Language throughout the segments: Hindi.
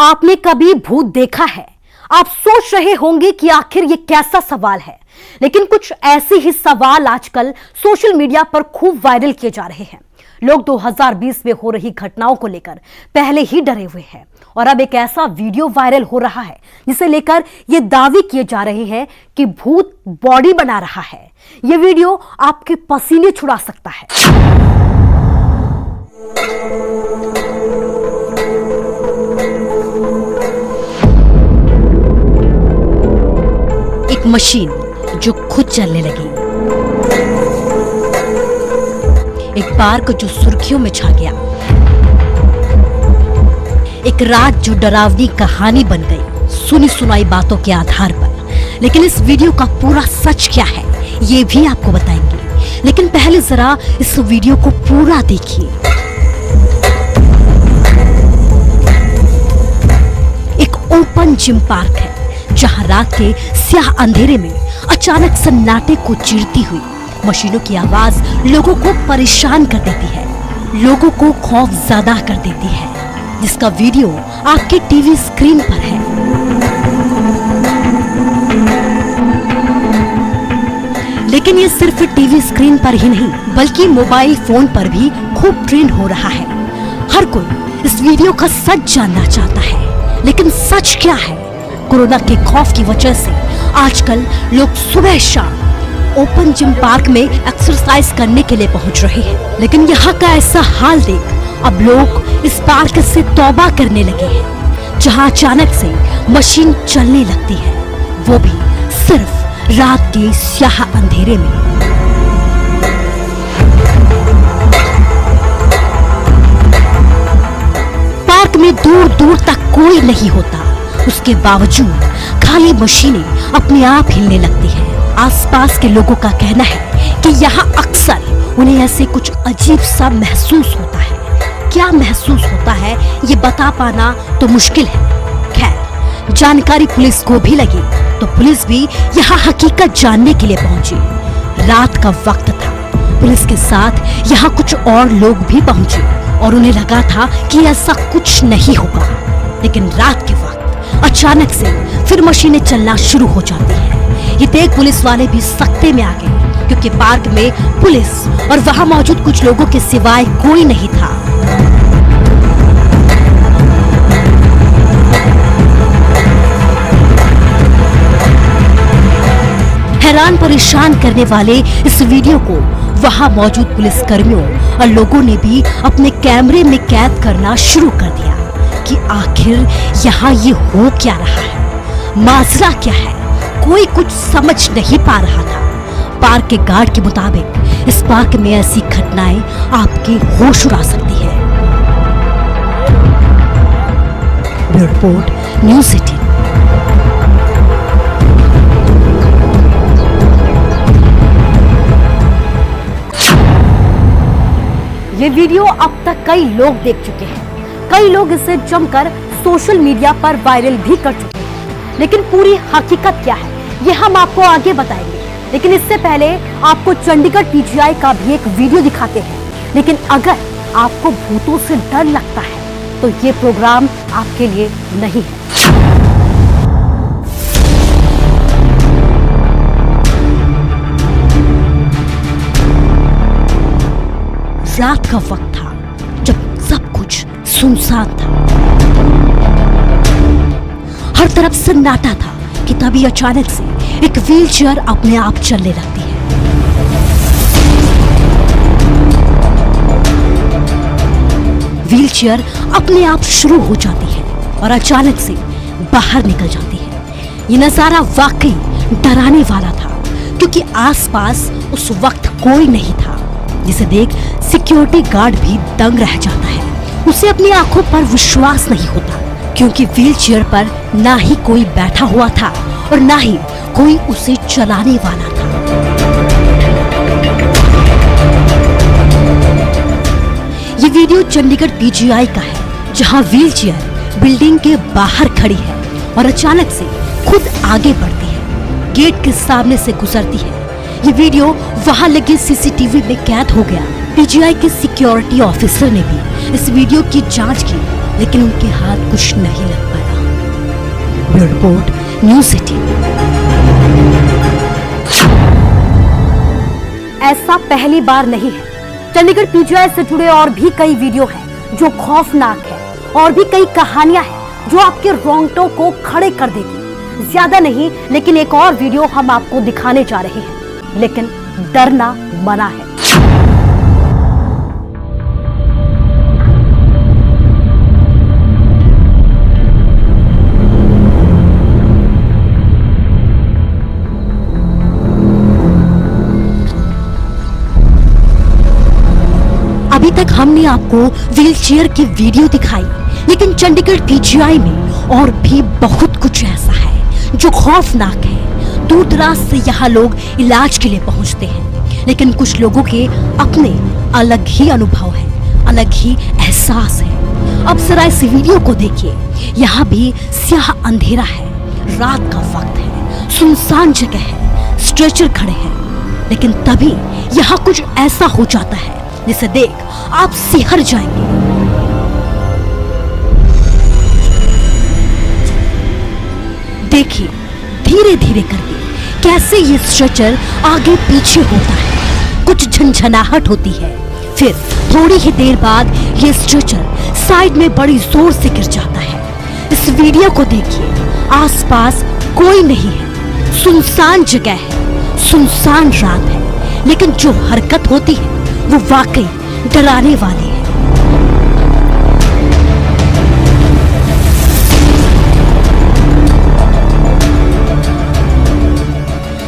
आपने कभी भूत देखा है? आप सोच रहे होंगे कि आखिर ये कैसा सवाल है, लेकिन कुछ ऐसे ही सवाल आजकल सोशल मीडिया पर खूब वायरल किए जा रहे हैं। लोग 2020 में हो रही घटनाओं को लेकर पहले ही डरे हुए हैं और अब एक ऐसा वीडियो वायरल हो रहा है जिसे लेकर ये दावे किए जा रहे हैं कि भूत बॉडी बना रहा है। ये वीडियो आपके पसीने छुड़ा सकता है। एक मशीन जो खुद चलने लगी, एक पार्क जो सुर्खियों में छा गया, एक रात जो डरावनी कहानी बन गई सुनी सुनाई बातों के आधार पर। लेकिन इस वीडियो का पूरा सच क्या है ये भी आपको बताएंगे, लेकिन पहले जरा इस वीडियो को पूरा देखिए। एक ओपन जिम पार्क है जहां रात के स्याह अंधेरे में अचानक सन्नाटे को चीरती हुई मशीनों की आवाज लोगों को परेशान कर देती है, लोगों को खौफज़दा कर देती है, जिसका वीडियो आपके टीवी स्क्रीन पर है। लेकिन ये सिर्फ टीवी स्क्रीन पर ही नहीं बल्कि मोबाइल फोन पर भी खूब ट्रेंड हो रहा है। हर कोई इस वीडियो का सच जानना चाहता है, लेकिन सच क्या है? कोरोना के खौफ की वजह से आजकल लोग सुबह शाम ओपन जिम पार्क में एक्सरसाइज करने के लिए पहुंच रहे हैं, लेकिन यहाँ का ऐसा हाल देख अब लोग इस पार्क से तौबा करने लगे हैं, जहाँ अचानक से मशीन चलने लगती है, वो भी सिर्फ रात के स्याह अंधेरे में। पार्क में दूर दूर तक कोई नहीं होता, उसके बावजूद खाली मशीनें अपने आप हिलने लगती हैं। आसपास के लोगों का कहना है कि यहाँ अक्सर उन्हें ऐसे कुछ अजीब सा महसूस होता है। क्या महसूस होता है ये बता पाना तो मुश्किल है। खैर, जानकारी पुलिस को भी लगी तो पुलिस भी यहाँ हकीकत जानने के लिए पहुंची। रात का वक्त था, पुलिस के साथ यहाँ कुछ और लोग भी पहुंचे और उन्हें लगा था कि ऐसा कुछ नहीं होगा, लेकिन रात के वक्त अचानक से फिर मशीनें चलना शुरू हो जाती हैं। ये देख पुलिस वाले भी सख्ते में आ गए, क्योंकि पार्क में पुलिस और वहां मौजूद कुछ लोगों के सिवाय कोई नहीं था। हैरान परेशान करने वाले इस वीडियो को वहां मौजूद पुलिस कर्मियों और लोगों ने भी अपने कैमरे में कैद करना शुरू कर दिया कि आखिर यहाँ ये हो क्या रहा है, माजरा क्या है। कोई कुछ समझ नहीं पा रहा था। पार्क के गार्ड के मुताबिक इस पार्क में ऐसी घटनाएं आपके होश उड़ा सकती है। Bureau report, news 18। ये वीडियो अब तक कई लोग देख चुके हैं, कई लोग इसे जमकर सोशल मीडिया पर वायरल भी कर चुके हैं, लेकिन पूरी हकीकत क्या है ये हम आपको आगे बताएंगे। लेकिन इससे पहले आपको चंडीगढ़ पीजीआई का भी एक वीडियो दिखाते हैं। लेकिन अगर आपको भूतों से डर लगता है तो ये प्रोग्राम आपके लिए नहीं है। रात का वक्त था जब सब कुछ सुनसान था, हर तरफ सन्नाटा था कि तभी अचानक से एक व्हीलचेयर अपने आप चलने लगती है। व्हीलचेयर अपने आप शुरू हो जाती है और अचानक से बाहर निकल जाती है। ये नजारा वाकई डराने वाला था, क्योंकि आसपास उस वक्त कोई नहीं था, जिसे देख सिक्योरिटी गार्ड भी दंग रह जाता है। उसे अपनी आंखों पर विश्वास नहीं होता, क्योंकि व्हीलचेयर पर ना ही कोई बैठा हुआ था और ना ही कोई उसे चलाने वाला था। ये वीडियो चंडीगढ़ पीजीआई का है, जहां व्हीलचेयर बिल्डिंग के बाहर खड़ी है और अचानक से खुद आगे बढ़ती है, गेट के सामने से गुजरती है। ये वीडियो वहां लगे सीसीटीवी में कैद हो गया। पीजीआई के सिक्योरिटी ऑफिसर ने भी इस वीडियो की जांच की लेकिन उनके हाथ कुछ नहीं लग पाया। Bureau report, news 18। ऐसा पहली बार नहीं है। चंडीगढ़ पीजीआई से जुड़े और भी कई वीडियो हैं जो खौफनाक है, और भी कई कहानियां हैं जो आपके रोंगटों को खड़े कर देगी। ज्यादा नहीं, लेकिन एक और वीडियो हम आपको दिखाने जा रहे हैं, लेकिन डरना मना है। अभी तक हमने आपको व्हीलचेयर की वीडियो दिखाई, लेकिन चंडीगढ़ पीजीआई में और भी बहुत कुछ ऐसा है जो खौफनाक है। दूर दराज से यहाँ लोग इलाज के लिए पहुँचते हैं, लेकिन कुछ लोगों के अपने अलग ही अनुभव है, अलग ही एहसास है। अब जरा इस वीडियो को देखिए। यहाँ भी स्याह अंधेरा है, रात का वक्त है, सुनसान जगह है, स्ट्रेचर खड़े हैं, लेकिन तभी यहाँ कुछ ऐसा हो जाता है जिसे देख आप सिहर जाएंगे। देखिए धीरे धीरे करके कैसे ये स्ट्रेचर आगे पीछे होता है, कुछ झंझनाहट होती है, फिर थोड़ी ही देर बाद ये स्ट्रेचर साइड में बड़ी जोर से गिर जाता है। इस वीडियो को देखिए, आसपास कोई नहीं है, सुनसान जगह है, सुनसान रात है, लेकिन जो हरकत होती है वो वाकई डराने वाली है।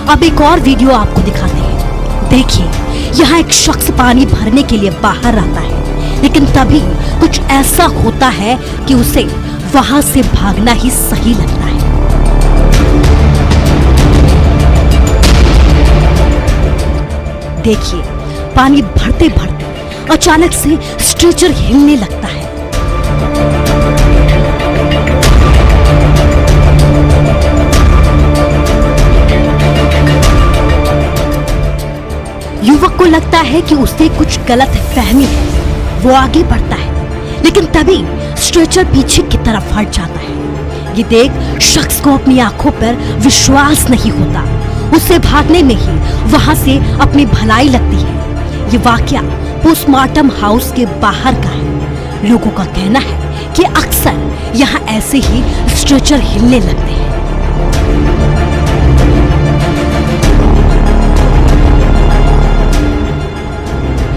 अब एक और वीडियो आपको दिखाते हैं। देखिए यहाँ एक शख्स पानी भरने के लिए बाहर आता है, लेकिन तभी कुछ ऐसा होता है कि उसे वहां से भागना ही सही लगता है। देखिए पानी भरते भरते अचानक से स्ट्रेचर हिलने लगता है। युवक को लगता है कि उसे कुछ गलत फहमी है, वो आगे बढ़ता है, लेकिन तभी स्ट्रेचर पीछे की तरफ हट जाता है। ये देख शख्स को अपनी आंखों पर विश्वास नहीं होता। उसे भागने में ही वहां से अपनी भलाई लगती है। ये वाकया पोस्टमार्टम हाउस के बाहर का है। लोगों का कहना है कि अक्सर यहाँ ऐसे ही स्ट्रेचर हिलने लगते हैं।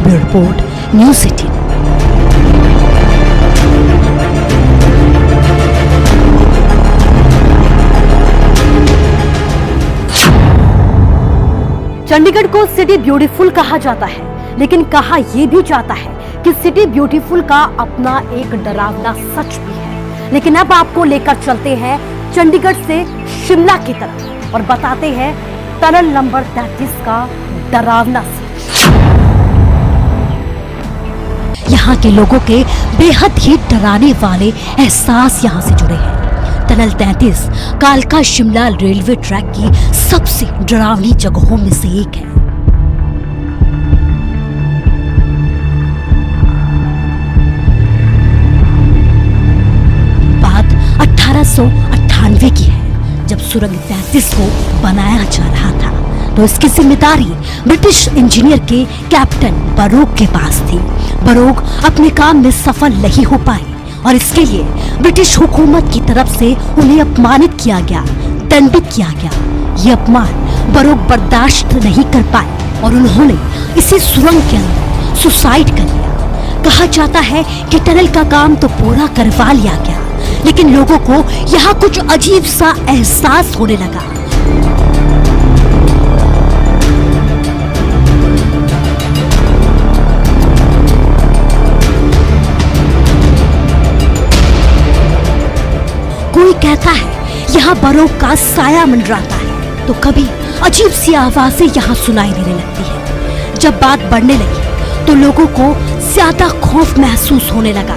Bureau report, news 18। चंडीगढ़ को सिटी ब्यूटीफुल कहा जाता है, लेकिन कहा यह भी जाता है कि सिटी ब्यूटीफुल का अपना एक डरावना सच भी है। लेकिन अब आपको लेकर चलते हैं चंडीगढ़ से शिमला की तरफ और बताते हैं टनल नंबर 33 का डरावना सच। यहाँ के लोगों के बेहद ही डराने वाले एहसास यहाँ से जुड़े हैं। टनल 33 कालका शिमला रेलवे ट्रैक की सबसे डरावनी जगहों में से एक है। बात 1898 की है, जब सुरंग 33 को बनाया जा रहा था, तो इसकी जिम्मेदारी ब्रिटिश इंजीनियर के कैप्टन बरोक के पास थी। बरोक अपने काम में सफल नहीं हो पाए और इसके लिए ब्रिटिश हुकूमत की तरफ से उन्हें अपमानित किया गया, दंडित किया गया। ये अपमान बरोक बर्दाश्त नहीं कर पाए और उन्होंने इसी सुरंग के अंदर सुसाइड कर लिया। कहा जाता है कि टनल का काम तो पूरा करवा लिया गया, लेकिन लोगों को यहाँ कुछ अजीब सा एहसास होने लगा। कोई कहता है यहाँ बरोक का साया मंडराता है, तो कभी अजीब सी आवाजें यहाँ सुनाई देने लगती है। जब बात बढ़ने लगी तो लोगों को ज्यादा खौफ महसूस होने लगा।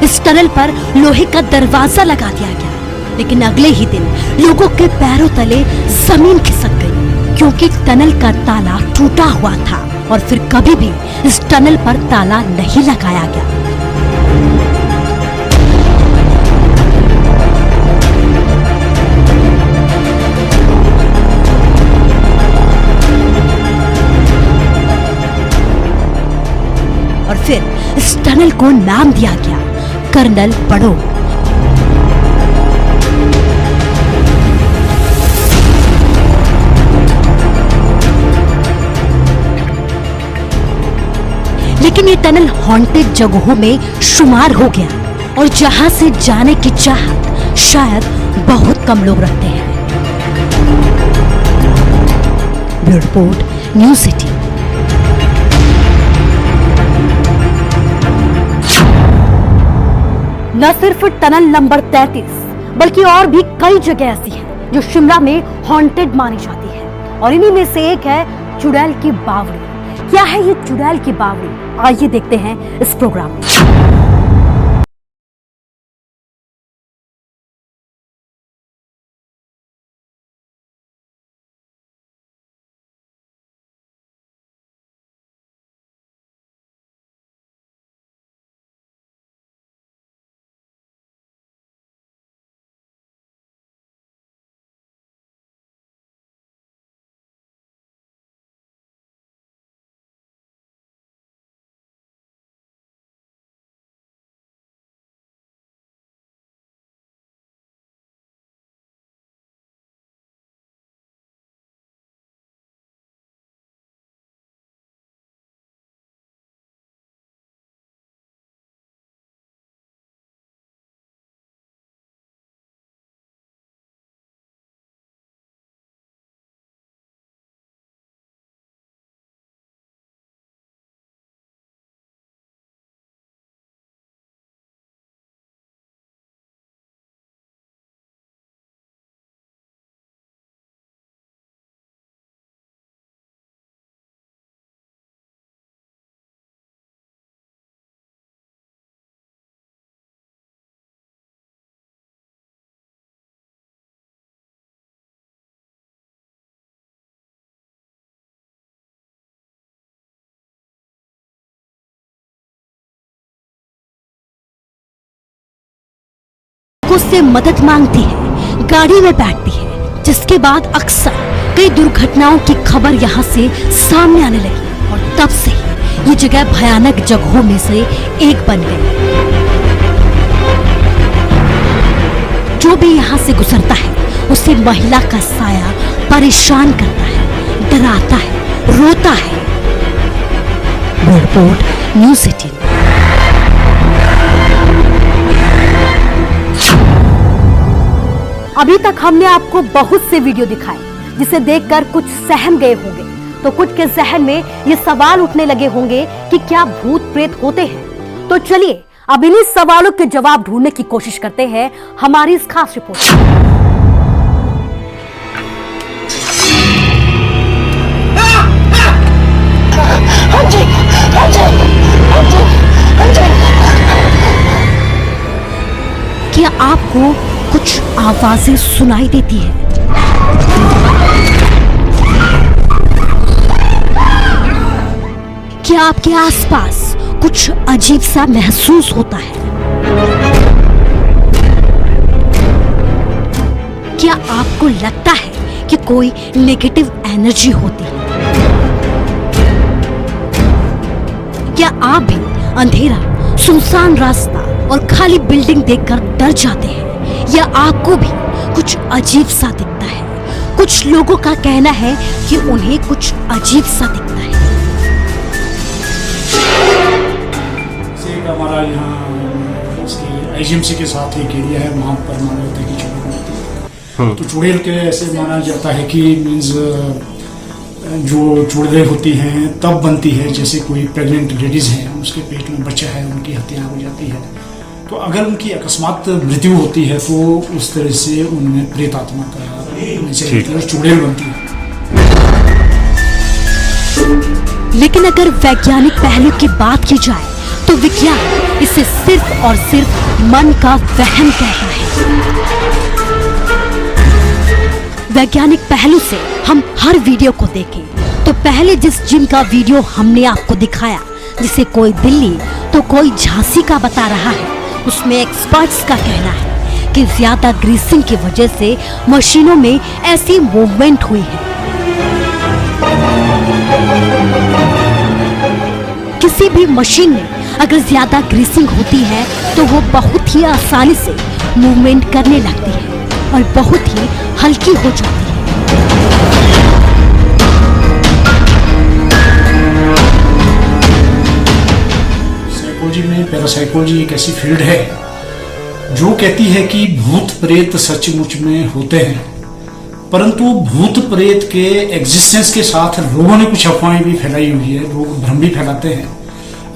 इस टनल पर लोहे का दरवाजा लगा दिया गया। लेकिन अगले ही दिन लोगों के पैरों तले जमीन खिसक गई, क्योंकि टनल का ताला टूटा हुआ था और फिर कभी भी इस टनल पर ताला नहीं लगाया गया। और फिर इस टनल को नाम दिया गया कर्नल बड़ोग। लेकिन ये टनल हॉन्टेड जगहों में शुमार हो गया और जहां से जाने की चाहत शायद बहुत कम लोग रखते हैं। Bureau report, news city. न सिर्फ टनल नंबर 33 बल्कि और भी कई जगह ऐसी हैं जो शिमला में हॉन्टेड मानी जाती है, और इन्हीं में से एक है चुड़ैल की बावड़ी। क्या है ये चुड़ैल की बावड़ी, आइए देखते हैं इस प्रोग्राम में। उससे मदद मांगती है, गाड़ी में बैठती है, जिसके बाद अक्सर कई दुर्घटनाओं की खबर यहाँ से सामने आने लगी और तब से ही ये जगह भयानक जगहों में से एक बन गई। जो भी यहाँ से गुजरता है उसे महिला का साया परेशान करता है, डराता है, रोता है। Report, news city. अभी तक हमने आपको बहुत से वीडियो दिखाए जिसे देखकर कुछ सहम गए होंगे, तो कुछ के जहन में ये सवाल उठने लगे होंगे कि क्या भूत प्रेत होते हैं। तो चलिए अब इन्हीं सवालों के जवाब ढूंढने की कोशिश करते हैं हमारी इस खास रिपोर्ट में। क्या आपको कुछ आवाजें सुनाई देती है? क्या आपके आसपास कुछ अजीब सा महसूस होता है? क्या आपको लगता है कि कोई नेगेटिव एनर्जी होती है? क्या आप भी अंधेरा, सुनसान रास्ता और खाली बिल्डिंग देखकर डर जाते हैं, या आपको भी कुछ अजीब सा दिखता है? कुछ लोगों का कहना है कि उन्हें कुछ अजीब सा दिखता है। हमारा यहाँ इसकी आईजीएमसी के साथ एक एरिया है, वहाँ पर माना जाता है कि चुड़ैल होती है। तो चुड़ैल के ऐसे माना जाता है कि मीन्स जो चुड़ैलें होती हैं तब बनती है जैसे कोई प्रेग्नेंट लेडीज हैं, उसके पेट में बच्चा है, उनकी हत्या हो जाती है। तो अगर उनकी अकस्मात मृत्यु होती है तो उस तरह से उनमें प्रेत आत्मा का चुड़ैल बनती है। लेकिन अगर वैज्ञानिक पहलू की बात की जाए तो विज्ञान इसे सिर्फ और सिर्फ मन का वहम कहता है। वैज्ञानिक पहलू से हम हर वीडियो को देखें तो पहले जिस जिम का वीडियो हमने आपको दिखाया, जिसे कोई दिल्ली तो कोई झांसी का बता रहा है, उसमें एक्सपर्ट्स का कहना है कि ज्यादा ग्रीसिंग की वजह से मशीनों में ऐसी मूवमेंट हुई है। किसी भी मशीन में अगर ज्यादा ग्रीसिंग होती है तो वो बहुत ही आसानी से मूवमेंट करने लगती है और बहुत ही हल्की हो जाती है। साइकोलॉजी में पैरासाइकोलॉजी एक ऐसी फील्ड है जो कहती है कि भूत प्रेत सचमुच में होते हैं, परंतु भूत प्रेत के एग्जिस्टेंस के साथ लोगों ने कुछ अफवाहें भी फैलाई हुई है, लोग भ्रम भी फैलाते हैं।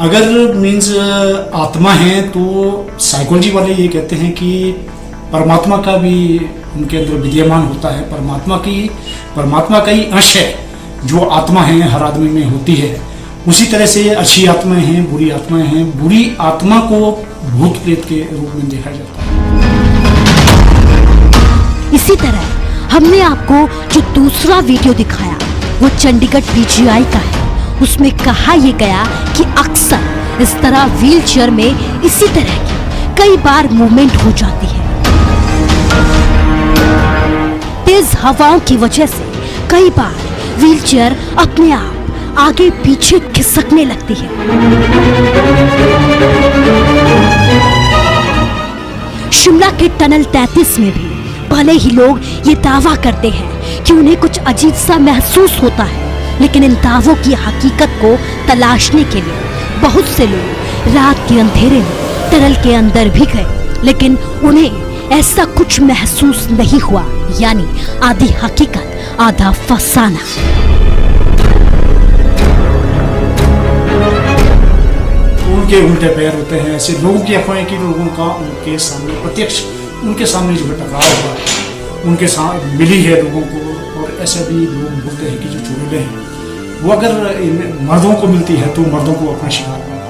अगर मीन्स आत्मा है तो साइकोलॉजी वाले ये कहते हैं कि परमात्मा का भी उनके अंदर विद्यमान होता है, परमात्मा का ही अंश है जो आत्मा है हर आदमी में होती है। उसी तरह से अच्छी आत्माएं हैं, बुरी आत्माएं हैं। बुरी आत्मा को भूत प्रेत के रूप में देखा जाता है। इसी तरह हमने आपको जो दूसरा वीडियो दिखाया वो चंडीगढ़ पीजीआई का है। उसमें कहा यह गया कि अक्सर इस तरह व्हील चेयर में इसी तरह की कई बार मूवमेंट हो जाती है। तेज हवाओं की वजह से कई बार व्हील चेयर अपने आप आगे पीछे खिसकने लगती है। शिमला के टनल 33 में भी भले ही लोग ये दावा करते हैं कि उन्हें कुछ अजीब सा महसूस होता है, लेकिन इन दावों की हकीकत को तलाशने के लिए बहुत से लोग रात के अंधेरे में टनल के अंदर भी गए, लेकिन उन्हें ऐसा कुछ महसूस नहीं हुआ। यानी आधी हकीकत आधा फसाना। उनके उल्टे पैर होते हैं। ऐसे लोगों की अफवाहें कि लोगों का उनके सामने प्रत्यक्ष उनके सामने जो टकराव हुआ है, उनके साथ मिली है लोगों को। और ऐसा भी लोग बोलते हैं कि जो चुड़ैलें हैं वो अगर इन मर्दों को मिलती है तो मर्दों को अपना शिकार बनाता है।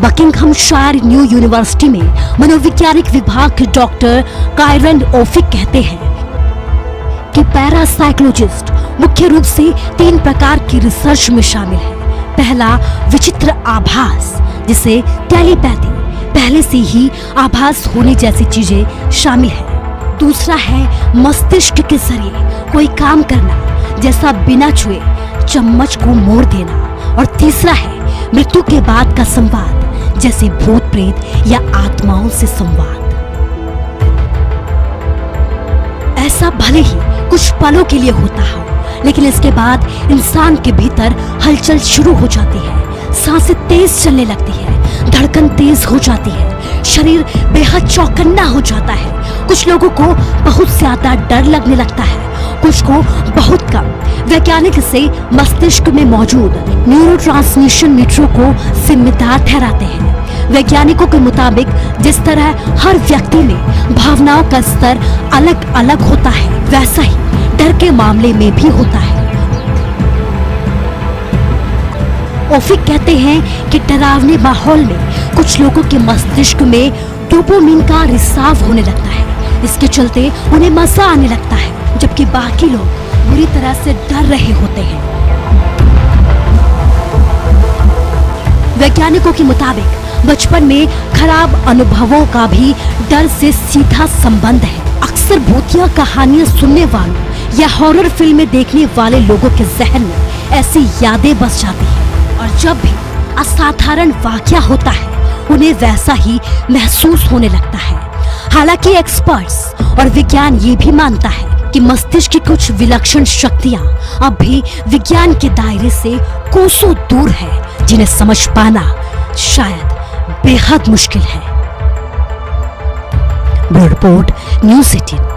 बकिंघमशायर न्यू यूनिवर्सिटी में मनोवैज्ञानिक विभाग के डॉक्टर कायरन ओफिक कहते हैं कि पैरासाइकोलॉजिस्ट मुख्य रूप से 3 प्रकार की रिसर्च में शामिल है। पहला विचित्र आभास, जिसे टेलीपैथी, पहले से ही आभास होने जैसी चीजें शामिल है। दूसरा है मस्तिष्क के जरिए कोई काम करना, जैसा बिना छुए चम्मच को मोड़ देना। और तीसरा है मृत्यु के बाद का संवाद, जैसे भूत प्रेत या आत्माओं से संवाद। ऐसा भले ही कुछ पलों के लिए होता हो, लेकिन इसके बाद इंसान के भीतर हलचल शुरू हो जाती है। सांसें तेज चलने लगती है, धड़कन तेज हो जाती है, शरीर बेहद चौकन्ना हो जाता है। कुछ लोगों को बहुत ज्यादा डर लगने लगता है, कुछ को बहुत कम। वैज्ञानिक इसे मस्तिष्क में मौजूद न्यूरोट्रांसमिशन मीटरों को जिम्मेदार ठहराते हैं। वैज्ञानिकों के मुताबिक जिस तरह हर व्यक्ति में भावनाओं का स्तर अलग अलग होता है, वैसा ही डर के मामले में भी होता है। ओफिक कहते हैं कि डरावने माहौल में कुछ लोगों के मस्तिष्क में डोपामिन का रिसाव होने लगता है। इसके चलते उन्हें मजा आने लगता है, जबकि बाकी लोग बुरी तरह से डर रहे होते हैं। वैज्ञानिकों के मुताबिक बचपन में खराब अनुभवों का भी डर से सीधा संबंध है। अक्सर भूतिया कहानियां सुनने वालों या हॉरर फिल्में देखने वाले लोगों के जहन में ऐसी यादें बस जाती हैं, और जब भी असाधारण वाकया होता है उन्हें वैसा ही महसूस होने लगता है। हालांकि एक्सपर्ट्स और विज्ञान ये भी मानता है कि मस्तिष्क की कुछ विलक्षण शक्तियां अब भी विज्ञान के दायरे से कोसों दूर है, जिन्हें समझ पाना शायद बेहद मुश्किल है। Bureau report, news 18।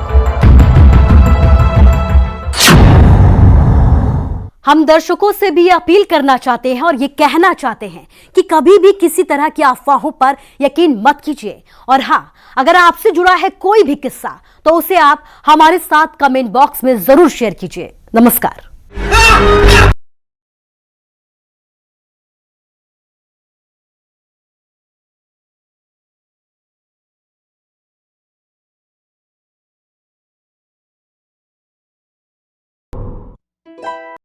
हम दर्शकों से भी अपील करना चाहते हैं और ये कहना चाहते हैं कि कभी भी किसी तरह की अफवाहों पर यकीन मत कीजिए। और हाँ, अगर आपसे जुड़ा है कोई भी किस्सा तो उसे आप हमारे साथ कमेंट बॉक्स में जरूर शेयर कीजिए। नमस्कार।